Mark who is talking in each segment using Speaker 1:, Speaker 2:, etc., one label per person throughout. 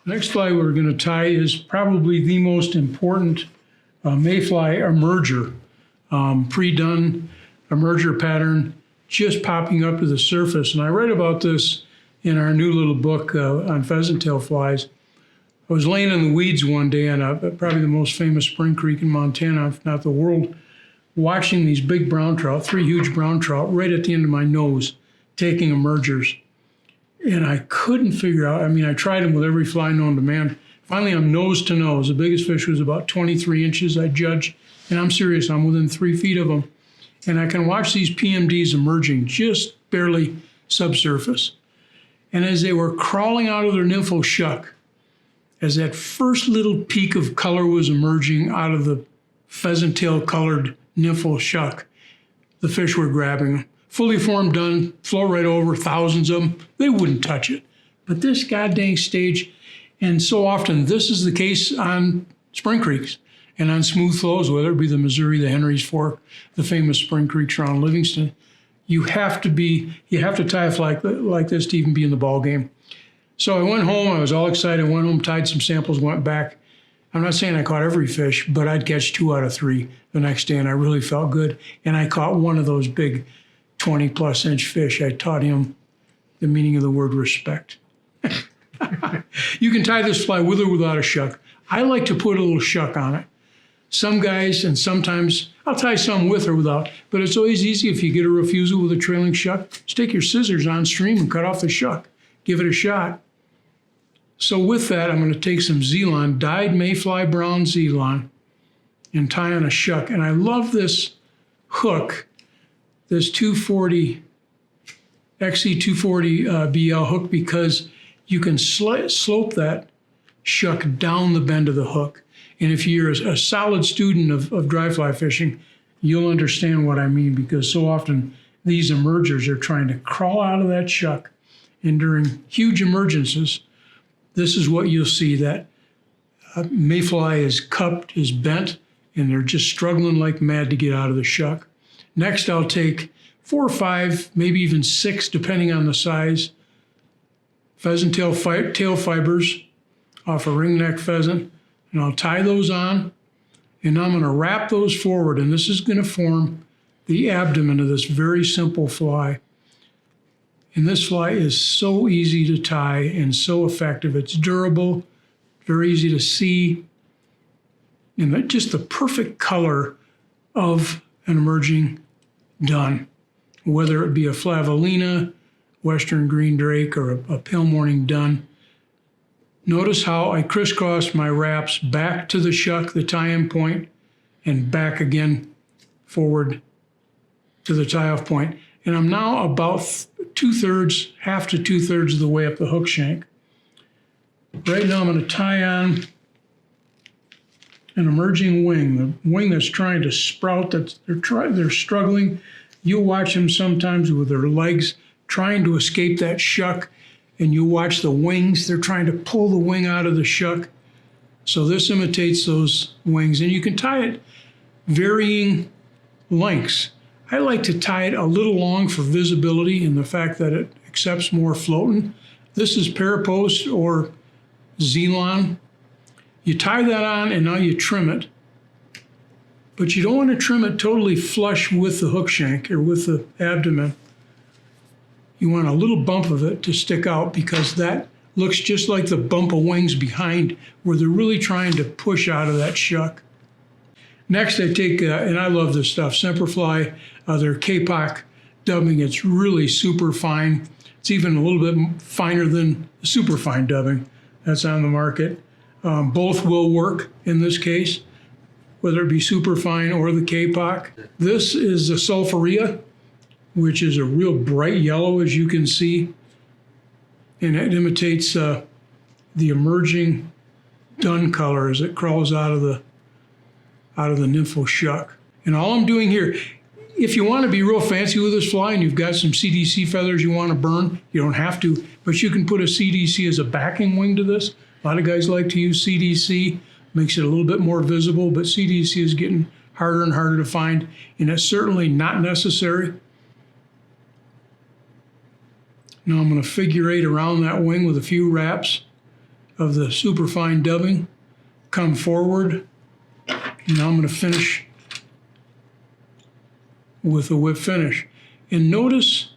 Speaker 1: Next fly we're going to tie is probably the most important mayfly emerger. Pre-done emerger pattern just popping up to the surface. And I write about this in our new little book on pheasant tail flies. I was laying in the weeds one day on probably the most famous spring creek in Montana, if not the world, watching these big brown trout, 3 huge brown trout right at the end of my nose, taking emergers. And I couldn't figure out, I mean, I tried them with every fly known to man. Finally, I'm nose to nose. The biggest fish was about 23 inches, I judged. And I'm serious, I'm within 3 feet of them. And I can watch these PMDs emerging just barely subsurface. And as they were crawling out of their nymphal shuck, as that first little peak of color was emerging out of the pheasant tail colored nymphal shuck, the fish were grabbing them. Fully formed, done, flow right over, thousands of them. They wouldn't touch it. But this goddamn stage, and so often this is the case on spring creeks and on smooth flows, whether it be the Missouri, the Henry's Fork, the famous spring creeks around Livingston. You have to tie a fly like this to even be in the ball game. So I went home, I was all excited, went home, tied some samples, went back. I'm not saying I caught every fish, but I'd catch 2 out of 3 the next day, and I really felt good. And I caught one of those big 20-plus inch fish. I taught him the meaning of the word respect. You can tie this fly with or without a shuck. I like to put a little shuck on it. Some guys, and sometimes I'll tie some with or without, but it's always easy if you get a refusal with a trailing shuck, stick your scissors on stream and cut off the shuck. Give it a shot. So with that, I'm going to take some Zelon, dyed mayfly brown Zelon, and tie on a shuck. And I love this hook, this 240, XC240 BL hook, because you can slope that shuck down the bend of the hook. And if you're a solid student of dry fly fishing, you'll understand what I mean, because so often these emergers are trying to crawl out of that shuck. And during huge emergences, this is what you'll see, that mayfly is cupped, is bent, and they're just struggling like mad to get out of the shuck. Next, I'll take 4 or 5, maybe even 6, depending on the size, pheasant tail fibers off a ringneck pheasant, and I'll tie those on, and I'm going to wrap those forward, and this is going to form the abdomen of this very simple fly. And this fly is so easy to tie and so effective. It's durable, very easy to see, and just the perfect color of an emerging dun, whether it be a flavolina, western green drake, or a pale morning dun. Notice how I crisscross my wraps back to the shuck, the tie-in point, and back again forward to the tie-off point. And I'm now about 2/3, half to 2/3 of the way up the hook shank. Right now I'm going to tie on an emerging wing, the wing that's trying to sprout, they're struggling. You'll watch them sometimes with their legs trying to escape that shuck, and you watch the wings, they're trying to pull the wing out of the shuck. So this imitates those wings, and you can tie it varying lengths. I like to tie it a little long for visibility and the fact that it accepts more floating. This is parapost or Zelon. You tie that on and now you trim it. But you don't want to trim it totally flush with the hook shank or with the abdomen. You want a little bump of it to stick out, because that looks just like the bump of wings behind where they're really trying to push out of that shuck. Next, I take, and I love this stuff, Semperfli, their Kapok dubbing. It's really super fine. It's even a little bit finer than the super fine dubbing that's on the market. Both will work in this case, whether it be super fine or the Kapok. This is the Sulfurea, which is a real bright yellow, as you can see, and it imitates the emerging dun color as it crawls out of the nymphal shuck. And all I'm doing here, if you want to be real fancy with this fly and you've got some CDC feathers you want to burn, you don't have to, but you can put a CDC as a backing wing to this. A lot of guys like to use CDC, makes it a little bit more visible, but CDC is getting harder and harder to find, and it's certainly not necessary. Now I'm going to figure 8 around that wing with a few wraps, of the superfine dubbing come forward. Now I'm going to finish with a whip finish. And notice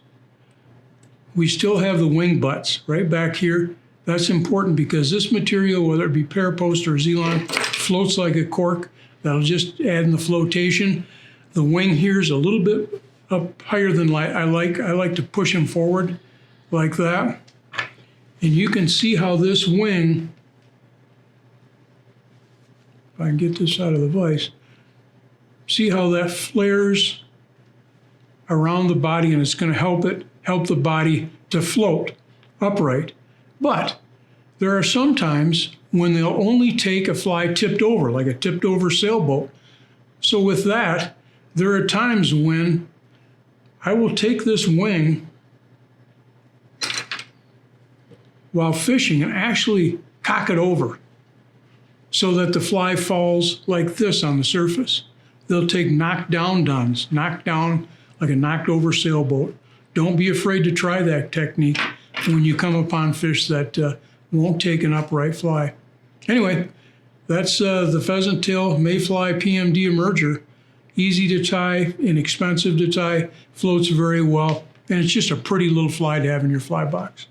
Speaker 1: we still have the wing butts right back here. That's important because this material, whether it be parapost or Zelon, floats like a cork. That'll just add in the flotation. The wing here is a little bit up higher than I like. I like to push them forward like that. And you can see how this wing, if I can get this out of the vise, see how that flares around the body, and it's going to help the body to float upright. But there are some times when they'll only take a fly tipped over, like a tipped over sailboat. So with that, there are times when I will take this wing while fishing and actually cock it over so that the fly falls like this on the surface. They'll take knockdown duns, knocked down like a knocked over sailboat. Don't be afraid to try that technique when you come upon fish that won't take an upright fly. Anyway, that's the Pheasant Tail Mayfly PMD emerger. Easy to tie, inexpensive to tie, floats very well, and it's just a pretty little fly to have in your fly box.